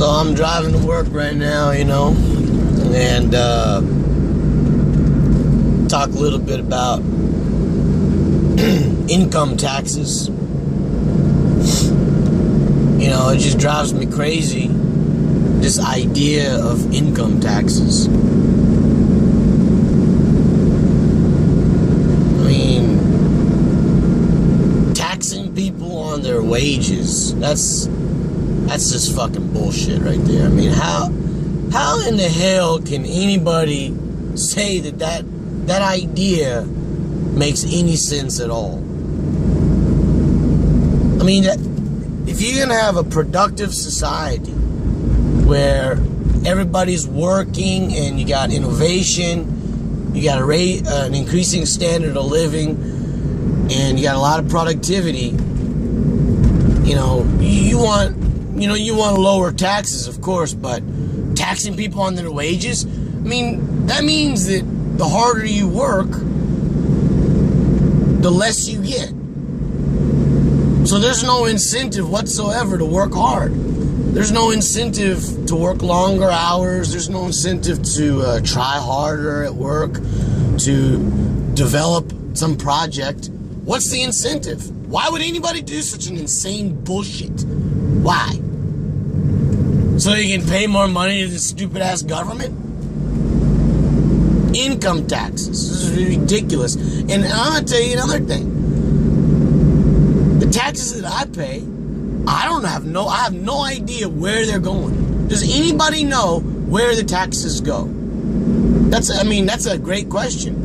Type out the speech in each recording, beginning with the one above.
So I'm driving to work right now, you know, and talk a little bit about income taxes. You know, it just drives me crazy, this idea of income taxes. I mean, taxing people on their wages, that's just fucking bullshit right there. I mean, how in the hell can anybody say that idea makes any sense at all? I mean, if you're gonna have a productive society where everybody's working and you got innovation, you got an increasing standard of living, and you got a lot of productivity, you know, you want lower taxes, of course, but taxing people on their wages, I mean, that means that the harder you work, the less you get. So there's no incentive whatsoever to work hard. There's no incentive to work longer hours. There's no incentive to try harder at work, to develop some project. What's the incentive? Why would anybody do such an insane bullshit? Why? So you can pay more money to the stupid-ass government? Income taxes. This is ridiculous. And I'm going to tell you another thing. The taxes that I pay, I have no idea where they're going. Does anybody know where the taxes go? That's a great question.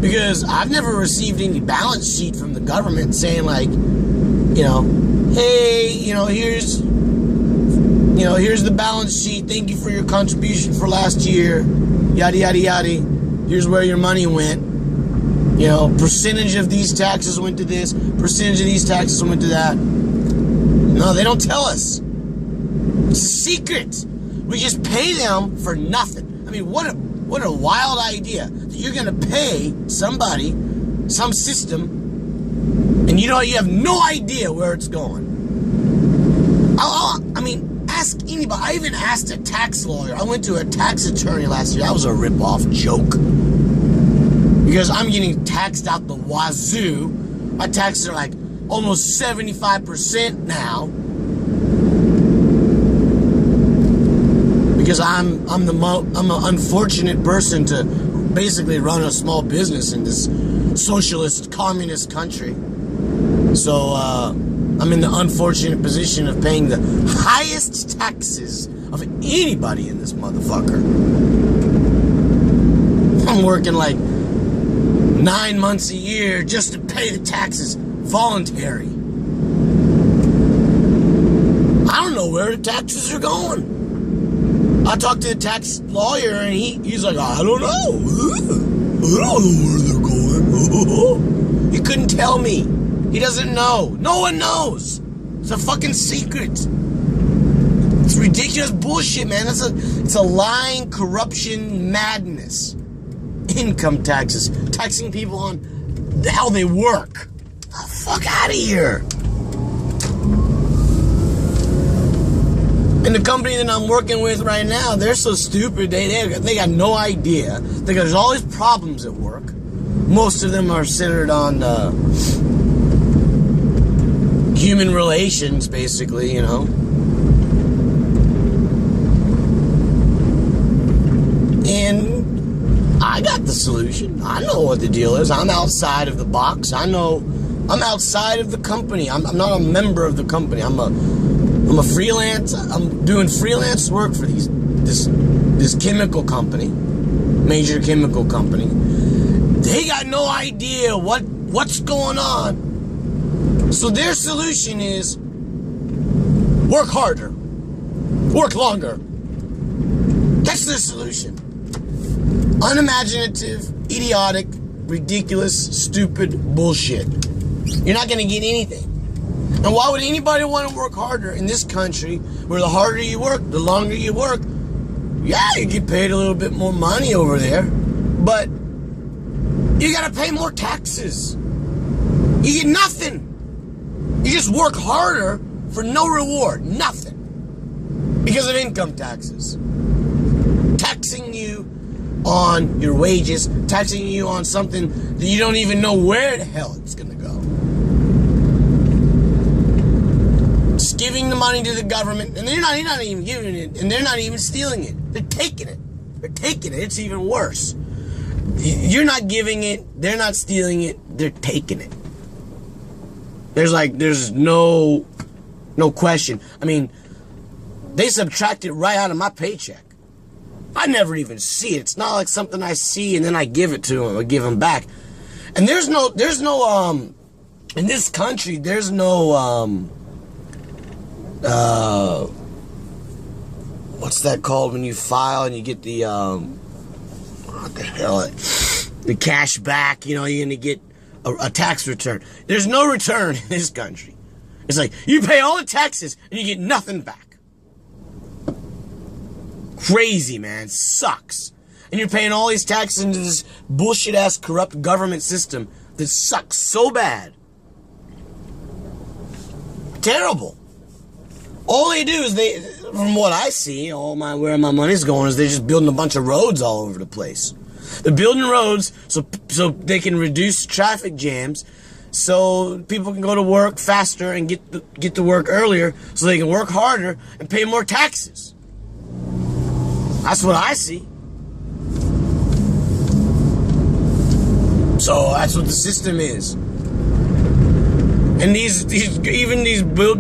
Because I've never received any balance sheet from the government saying, like, you know, hey, you know, here's the balance sheet. Thank you for your contribution for last year. Yada, yada, yada. Here's where your money went. You know, percentage of these taxes went to this. Percentage of these taxes went to that. No, they don't tell us. It's a secret. We just pay them for nothing. I mean, what a wild idea. That you're going to pay somebody, some system, and you have no idea where it's going. I mean, ask anybody. I even asked a tax lawyer. I went to a tax attorney last year. That was a rip-off joke. Because I'm getting taxed out the wazoo. My taxes are like almost 75% now. Because I'm an unfortunate person to basically run a small business in this socialist, communist country. So, I'm in the unfortunate position of paying the highest taxes of anybody in this motherfucker. I'm working like 9 months a year just to pay the taxes, voluntary. I don't know where the taxes are going. I talked to the tax lawyer and he's like, I don't know. I don't know where they're going. He couldn't tell me. He doesn't know. No one knows. It's a fucking secret. It's ridiculous bullshit, man. It's a lying, corruption, madness. Income taxes. Taxing people on how they work. Oh, fuck out of here. And the company that I'm working with right now, they're so stupid. They got no idea. There's all these problems at work. Most of them are centered on human relations, basically, you know. And I got the solution. I know what the deal is. I'm outside of the box. I'm outside of the company. I'm not a member of the company. I'm a freelance. I'm doing freelance work for this chemical company, major chemical company. They got no idea what's going on. So their solution is work harder, work longer. That's their solution. Unimaginative, idiotic, ridiculous, stupid bullshit. You're not going to get anything. And why would anybody want to work harder in this country where the harder you work, the longer you work? Yeah, you get paid a little bit more money over there, but you got to pay more taxes. You get nothing. You just work harder for no reward. Nothing. Because of income taxes. Taxing you on your wages, taxing you on something that you don't even know where the hell it's going to go. Just giving the money to the government, and you're not even giving it, and they're not even stealing it. They're taking it. They're taking it. It's even worse. You're not giving it, they're not stealing it, they're taking it. There's no question. I mean, they subtract it right out of my paycheck. I never even see it. It's not like something I see and then I give it to them or give them back. And there's no in this country, there's no what's that called when you file and you get the what the hell, the cash back, you know, you're gonna get a tax return. There's no return in this country. It's like you pay all the taxes and you get nothing back. Crazy, man. Sucks. And you're paying all these taxes into this bullshit ass corrupt government system that sucks so bad. Terrible. All they do is from what I see, where my money's going is they're just building a bunch of roads all over the place. They're building roads so they can reduce traffic jams, so people can go to work faster and get to work earlier, so they can work harder and pay more taxes. That's what I see. So that's what the system is. And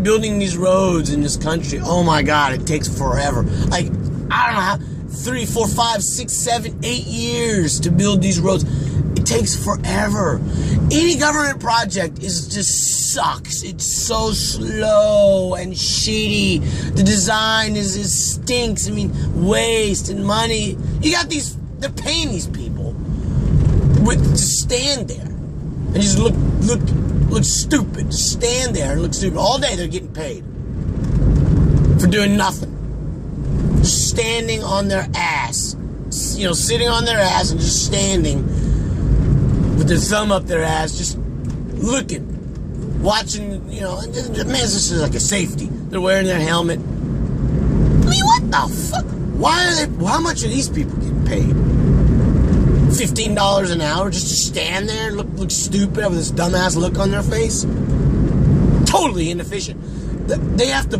building these roads in this country, oh my God, it takes forever. Like, I don't know how, 3, 4, 5, 6, 7, 8 years to build these roads. It takes forever. Any government project just sucks. It's so slow and shitty. The design stinks. I mean, waste and money. You got they're paying these people to stand there and just look stupid. Just stand there and look stupid. All day they're getting paid for doing nothing. Just standing on their ass. You know, sitting on their ass and just standing with their thumb up their ass, just looking, watching, you know, and man, this is like a safety. They're wearing their helmet. I mean, what the fuck? How much are these people getting paid? $15 an hour just to stand there and look stupid, have this dumbass look on their face? Totally inefficient. They have to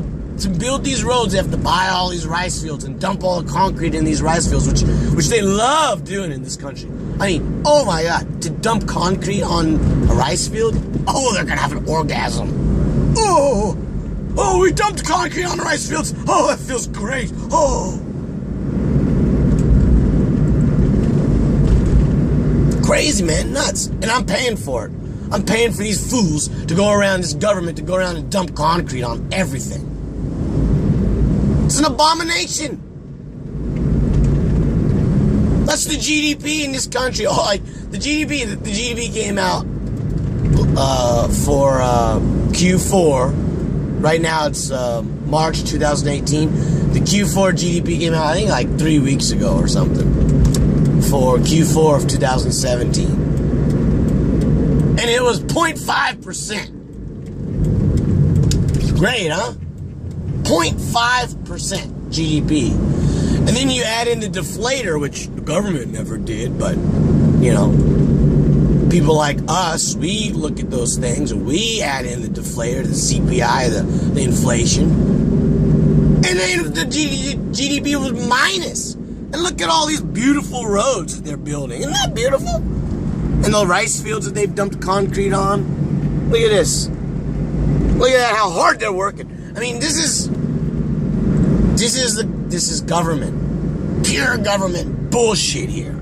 build these roads, they have to buy all these rice fields and dump all the concrete in these rice fields, which they love doing in this country. I mean, oh my God, to dump concrete on a rice field? Oh, they're gonna have an orgasm. Oh, we dumped concrete on the rice fields. Oh, that feels great. Oh. Crazy, man, nuts. And I'm paying for it. I'm paying for these fools to go around, this government to go around and dump concrete on everything. It's an abomination. That's the GDP in this country. Oh, like the GDP came out for Q4. Right now it's March 2018. The Q4 GDP came out, I think, like 3 weeks ago or something. For Q4 of 2017. And it was 0.5%. Great, huh? 0.5% GDP. And then you add in the deflator, which the government never did, but, you know, people like us, we look at those things and we add in the deflator, the CPI, the inflation. And then the GDP was minus. And look at all these beautiful roads that they're building. Isn't that beautiful? And the rice fields that they've dumped concrete on. Look at this. Look at that, how hard they're working. I mean, this is government. Pure government bullshit here.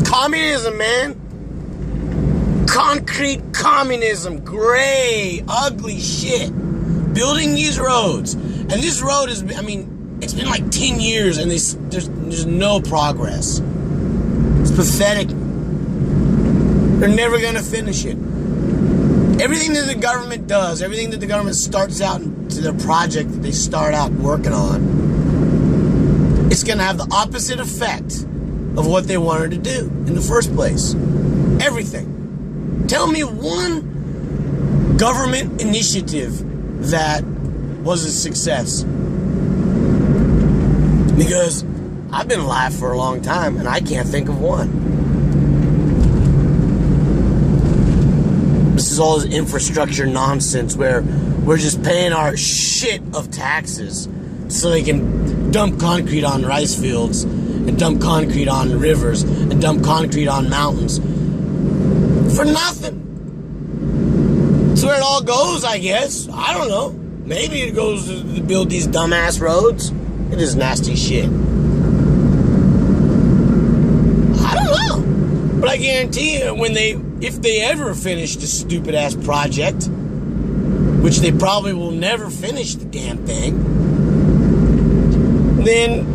Communism, man. Concrete communism. Gray, ugly shit. Building these roads. And this road is, I mean, it's been like 10 years and there's no progress. It's pathetic. They're never going to finish it. Everything that the government does, everything that the government starts out into their project that they start out working on, it's going to have the opposite effect of what they wanted to do in the first place. Everything. Tell me one government initiative that was a success. Because I've been alive for a long time and I can't think of one. This is all this infrastructure nonsense where we're just paying our shit of taxes so they can dump concrete on rice fields and dump concrete on rivers and dump concrete on mountains for nothing. That's where it all goes, I guess. I don't know. Maybe it goes to build these dumbass roads. It is nasty shit. I don't know. But I guarantee you, if they ever finish this stupid ass project, which they probably will never finish the damn thing, then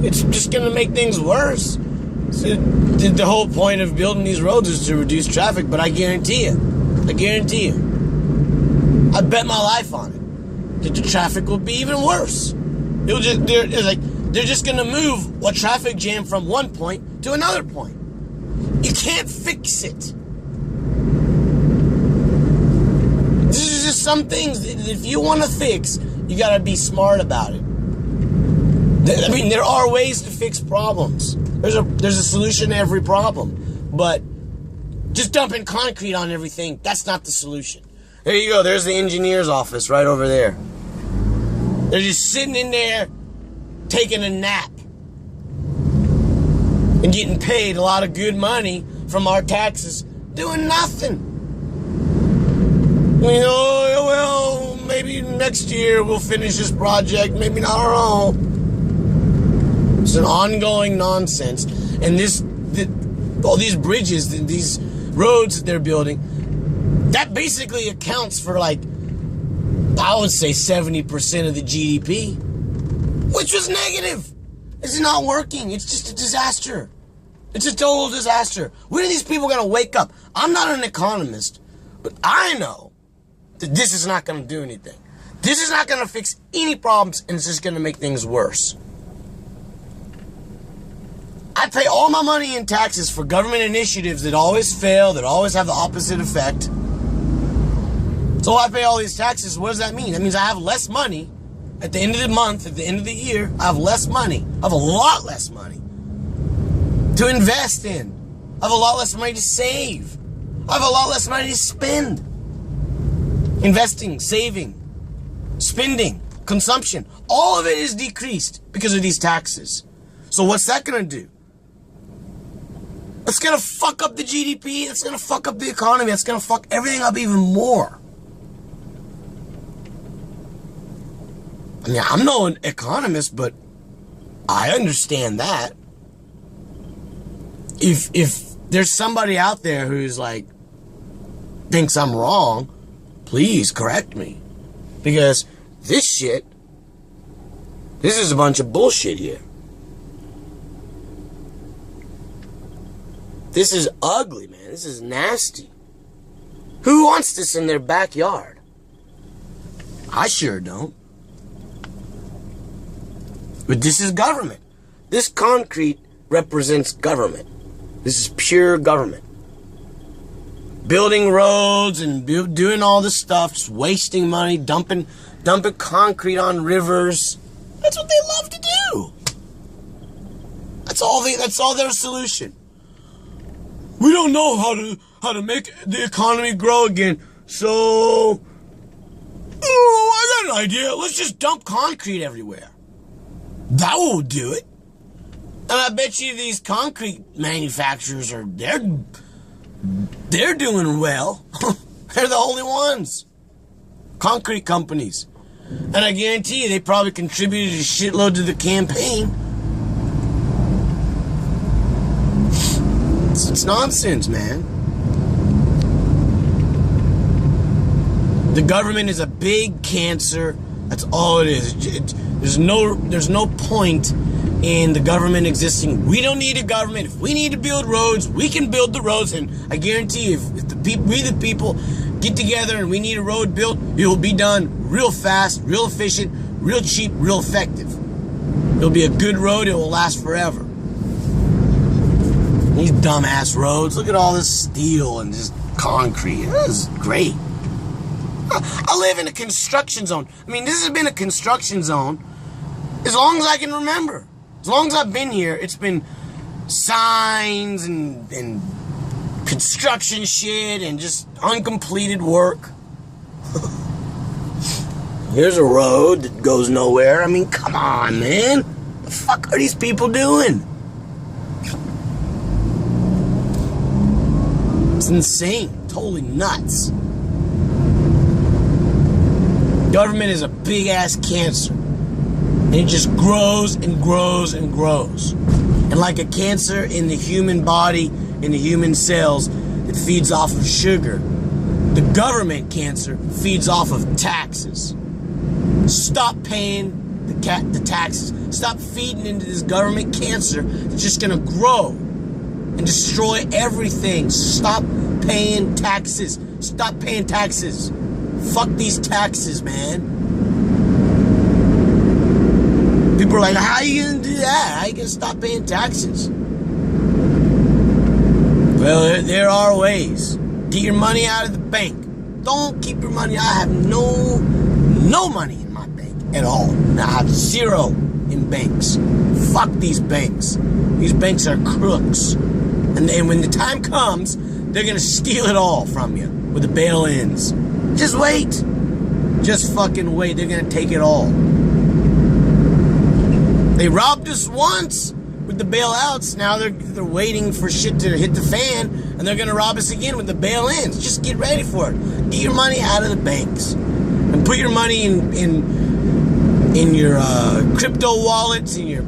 it's just going to make things worse. So the whole point of building these roads is to reduce traffic, but I guarantee you, I bet my life on it, that the traffic will be even worse. They're just going to move a traffic jam from one point to another point. You can't fix it. This is just some things that if you want to fix, you got to be smart about it. I mean, there are ways to fix problems. There's a solution to every problem. But just dumping concrete on everything, that's not the solution. There you go. There's the engineer's office right over there. They're just sitting in there taking a nap and getting paid a lot of good money from our taxes doing nothing. You know, well, maybe next year we'll finish this project, maybe not at all. It's an ongoing nonsense. And all these bridges, these roads that they're building, that basically accounts for, like, I would say 70% of the GDP, which was negative. It's not working. It's just a disaster. It's a total disaster. When are these people going to wake up? I'm not an economist, but I know that this is not going to do anything. This is not going to fix any problems, and it's just going to make things worse. I pay all my money in taxes for government initiatives that always fail, that always have the opposite effect. So I pay all these taxes. What does that mean? That means I have less money at the end of the month, at the end of the year. I have less money. I have a lot less money to invest in. I have a lot less money to save. I have a lot less money to spend. Investing, saving, spending, consumption. All of it is decreased because of these taxes. So what's that going to do? It's going to fuck up the GDP. It's going to fuck up the economy. It's going to fuck everything up even more. I mean, I'm no economist, but I understand that. If there's somebody out there who's like, thinks I'm wrong, please correct me. Because this is a bunch of bullshit here. This is ugly, man. This is nasty. Who wants this in their backyard? I sure don't. But this is government. This concrete represents government. This is pure government. Building roads and doing all this stuff, just wasting money, dumping concrete on rivers. That's what they love to do. That's all their solution. We don't know how to make the economy grow again. So, I got an idea. Let's just dump concrete everywhere. That will do it. And I bet you these concrete manufacturers they're doing well. They're the only ones. Concrete companies. And I guarantee you they probably contributed a shitload to the campaign. It's nonsense, man. The government is a big cancer. That's all it is. There's no point in the government existing. We don't need a government. If we need to build roads, we can build the roads. And I guarantee you, if we the people get together and we need a road built, it will be done real fast, real efficient, real cheap, real effective. It'll be a good road. It will last forever. These dumbass roads. Look at all this steel and just concrete. This is great. I live in a construction zone. I mean, this has been a construction zone as long as I can remember. As long as I've been here, it's been signs and construction shit and just uncompleted work. Here's a road that goes nowhere. I mean, come on, man. The fuck are these people doing? It's insane. Totally nuts. Government is a big-ass cancer. And it just grows and grows and grows. And like a cancer in the human body, in the human cells, it feeds off of sugar. The government cancer feeds off of taxes. Stop paying the taxes. Stop feeding into this government cancer that's just gonna grow and destroy everything. Stop paying taxes. Stop paying taxes. Fuck these taxes, man. People are like, how are you gonna do that? How are you gonna stop paying taxes? Well, there are ways. Get your money out of the bank. Don't keep your money. I have no money in my bank at all. I have zero in banks. Fuck these banks. These banks are crooks. And when the time comes, they're gonna steal it all from you with the bail-ins. Just wait. Just fucking wait. They're gonna take it all. They robbed us once with the bailouts. Now they're waiting for shit to hit the fan, and they're gonna rob us again with the bail-ins. Just get ready for it. Get your money out of the banks and put your money in your crypto wallets, in your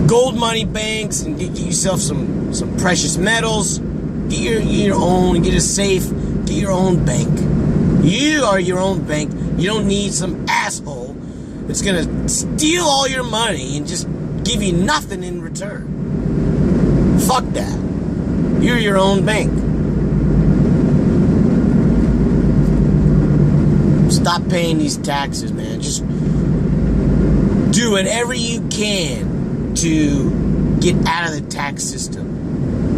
gold money banks, and get yourself some precious metals. Get your own. Get a safe. Get your own bank. You are your own bank. You don't need some asshole that's gonna steal all your money and just give you nothing in return. Fuck that. You're your own bank. Stop paying these taxes, man. Just do whatever you can to get out of the tax system.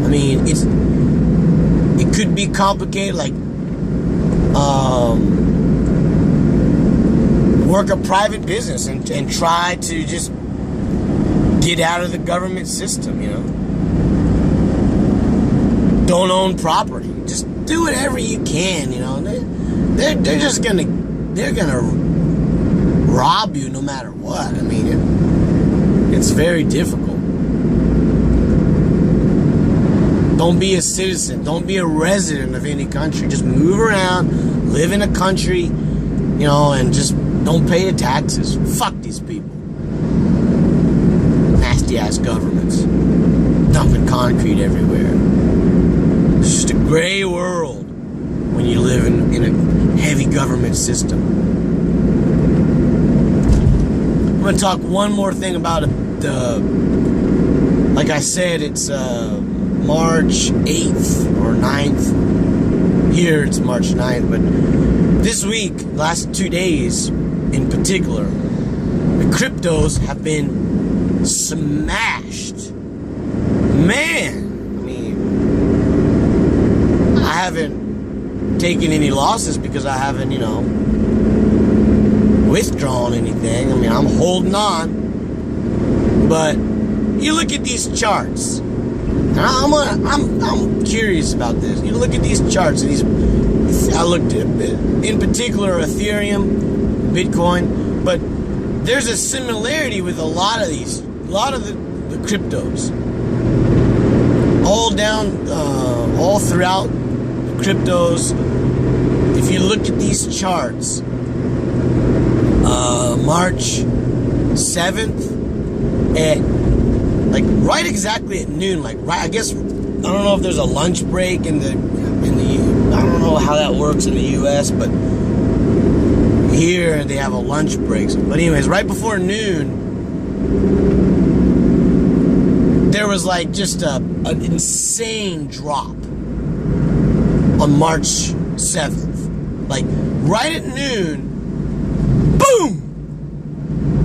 I mean, it could be complicated, like work a private business and try to just get out of the government system, you know. Don't own property. Just do whatever you can, you know. They're just gonna rob you no matter what. I mean, it's very difficult. Don't be a citizen. Don't be a resident of any country. Just move around, live in a country, you know, and just don't pay the taxes. Fuck these people. Nasty ass governments. Dumping concrete everywhere. It's just a gray world when you live in a heavy government system. I'm going to talk one more thing about like I said, it's March 8th or 9th. Here it's March 9th, but this week, last 2 days in particular, the cryptos have been smashed. Man, I mean, I haven't taken any losses because I haven't, you know, withdrawn anything. I mean, I'm holding on. But you look at these charts. And I'm curious about this. You look at these charts and I looked at, in particular, Ethereum, Bitcoin, but there's a similarity with a lot of the cryptos. All throughout the cryptos, if you look at these charts, March 7th at right exactly at noon, I guess, I don't know if there's a lunch break in the I don't know how that works in the US, but here they have a lunch break. But anyways, right before noon, there was just an insane drop on March 7th. Right at noon, boom!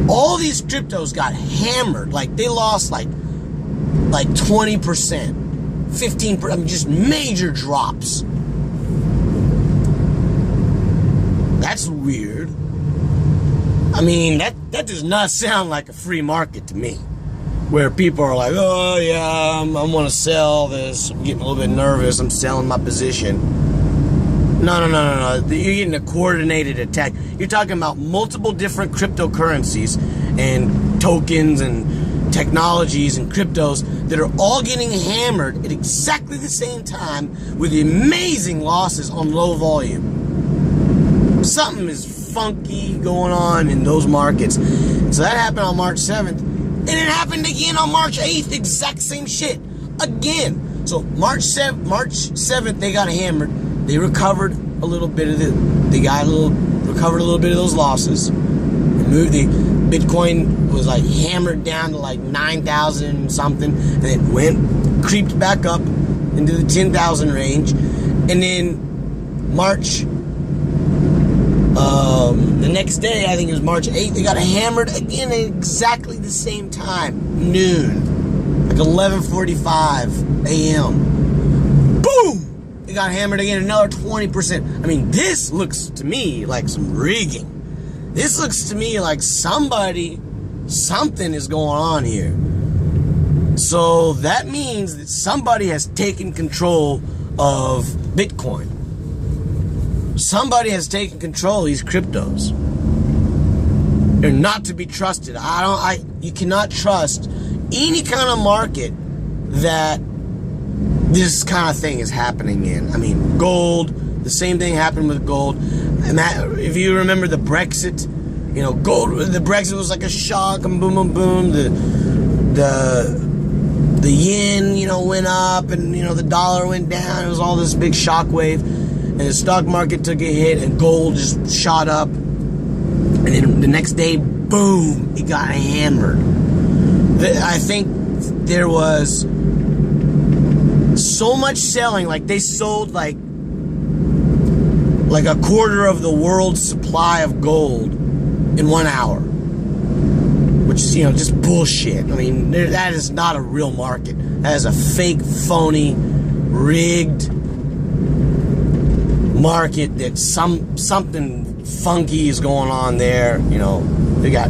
All these cryptos got hammered. They lost 20%, 15%, I mean, just major drops. That's weird. I mean, that does not sound like a free market to me, where people are like, oh yeah, I want to sell this, I'm getting a little bit nervous, I'm selling my position. No. You're getting a coordinated attack. You're talking about multiple different cryptocurrencies and tokens and technologies and cryptos that are all getting hammered at exactly the same time with amazing losses on low volume. Something is funky going on in those markets. So that happened on March 7th. And it happened again on March 8th. Exact same shit. Again. So March 7th, they got hammered. They recovered a little bit of recovered a little bit of those losses. The Bitcoin was like hammered down to like 9,000 something, and it creeped back up into the 10,000 range. And then March, the next day, I think it was March 8th, they got hammered again at exactly the same time, noon, like 11:45 a.m. Boom! It got hammered again, another 20%. I mean, this looks to me like some rigging. This looks to me like something is going on here. So that means that somebody has taken control of Bitcoin. Somebody has taken control of these cryptos. They're not to be trusted. You cannot trust any kind of market that this kind of thing is happening in. I mean, gold, the same thing happened with gold. And that, if you remember the Brexit, gold, the Brexit was like a shock, and boom, boom, boom. The yen, went up, and, the dollar went down. It was all this big shock wave. And the stock market took a hit, and gold just shot up. And then the next day, boom, it got hammered. I think there was so much selling, like they sold like a quarter of the world's supply of gold in 1 hour, which is, just bullshit. I mean, that is not a real market. That is a fake, phony, rigged market that something funky is going on there. They got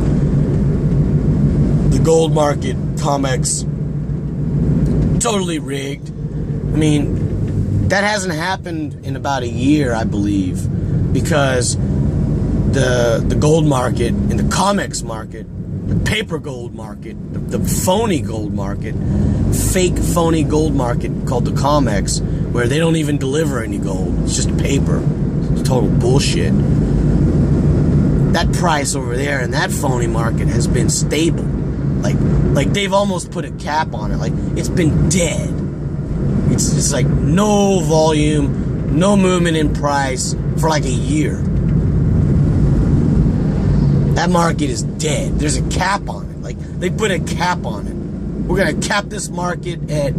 the gold market, COMEX, totally rigged. I mean, that hasn't happened in about a year, I believe, because the gold market and the COMEX market, the paper gold market, the phony gold market, fake phony gold market called the COMEX, where they don't even deliver any gold. It's just paper. It's total bullshit. That price over there in that phony market has been stable. Like they've almost put a cap on it. Like, it's been dead. It's just like no volume, no movement in price for like a year. That market is dead. There's a cap on it. Like, they put a cap on it. We're going to cap this market at,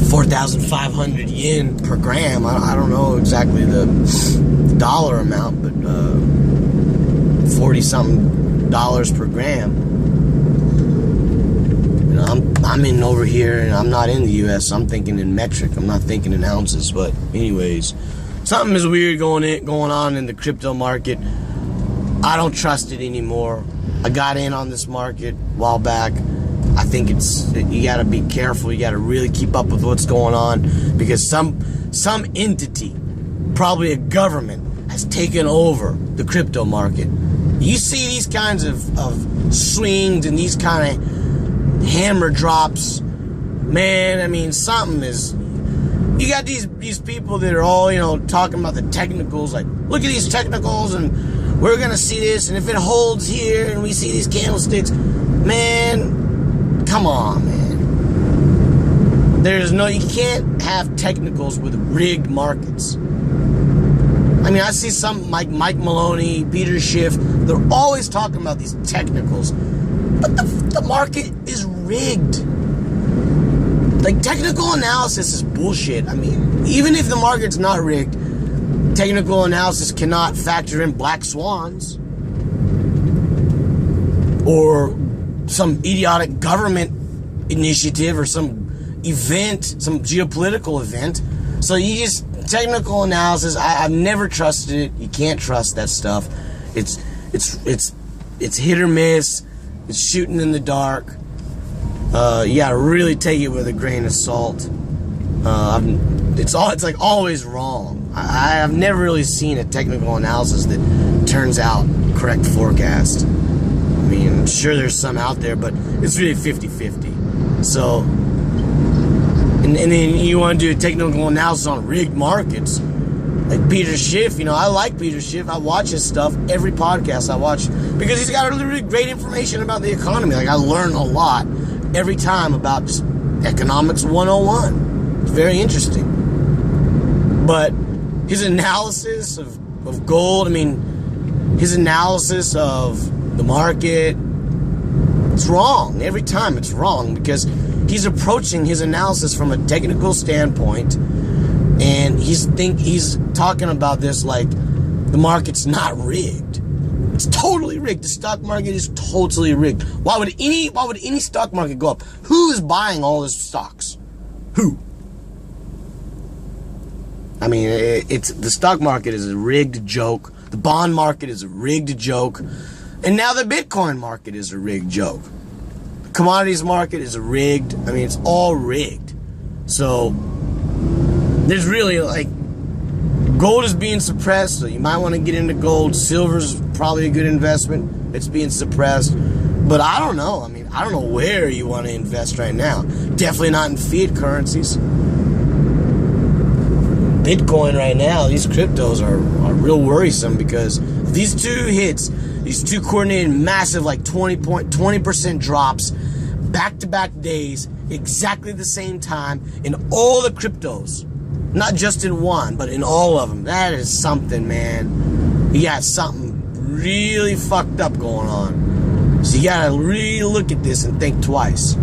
4,500 yen per gram. I don't know exactly the dollar amount, but 40-something dollars per gram. I'm in over here, and I'm not in the U.S., so I'm thinking in metric. I'm not thinking in ounces. But anyways, something is weird going on in the crypto market. I don't trust it anymore. I got in on this market a while back. I think you got to be careful. You got to really keep up with what's going on, because some entity, probably a government, has taken over the crypto market. You see these kinds of swings and these kind of hammer drops, man. I mean, something is. You got these people that are all talking about the technicals. Like, look at these technicals, and we're gonna see this, and if it holds here, and we see these candlesticks, man. Come on, man. You can't have technicals with rigged markets. I mean, I see some like Mike Maloney, Peter Schiff, they're always talking about these technicals. But the market is rigged. Like, technical analysis is bullshit. I mean, even if the market's not rigged, technical analysis cannot factor in black swans or some idiotic government initiative or some event, some geopolitical event. So you just, technical analysis, I've never trusted it. You can't trust that stuff. It's hit or miss. It's shooting in the dark. You gotta really take it with a grain of salt. It's like always wrong. I've never really seen a technical analysis that turns out correct forecast. I mean, I'm sure there's some out there, but it's really 50-50. So, and then you want to do a technical analysis on rigged markets, like Peter Schiff. You know, I like Peter Schiff. I watch his stuff, every podcast I watch, because he's got really great information about the economy. Like, I learn a lot every time about just economics 101. It's very interesting. But his analysis of gold, I mean, his analysis of the market, it's wrong. Every time it's wrong, because he's approaching his analysis from a technical standpoint, and he's talking about this like the market's not rigged. It's totally rigged. The stock market is totally rigged. Why would any stock market go up? Who is buying all these stocks? Who? I mean, the stock market is a rigged joke. The bond market is a rigged joke. And now the Bitcoin market is a rigged joke. The commodities market is rigged. I mean, it's all rigged. So, there's really, like, gold is being suppressed, so you might want to get into gold. Silver's probably a good investment. It's being suppressed. But I don't know. I mean, I don't know where you want to invest right now. Definitely not in fiat currencies. Bitcoin right now, these cryptos are real worrisome, because these two hits, these two coordinated massive, like 20% drops, back-to-back days, exactly the same time, in all the cryptos. Not just in one, but in all of them. That is something, man. You got something really fucked up going on. So you gotta really look at this and think twice.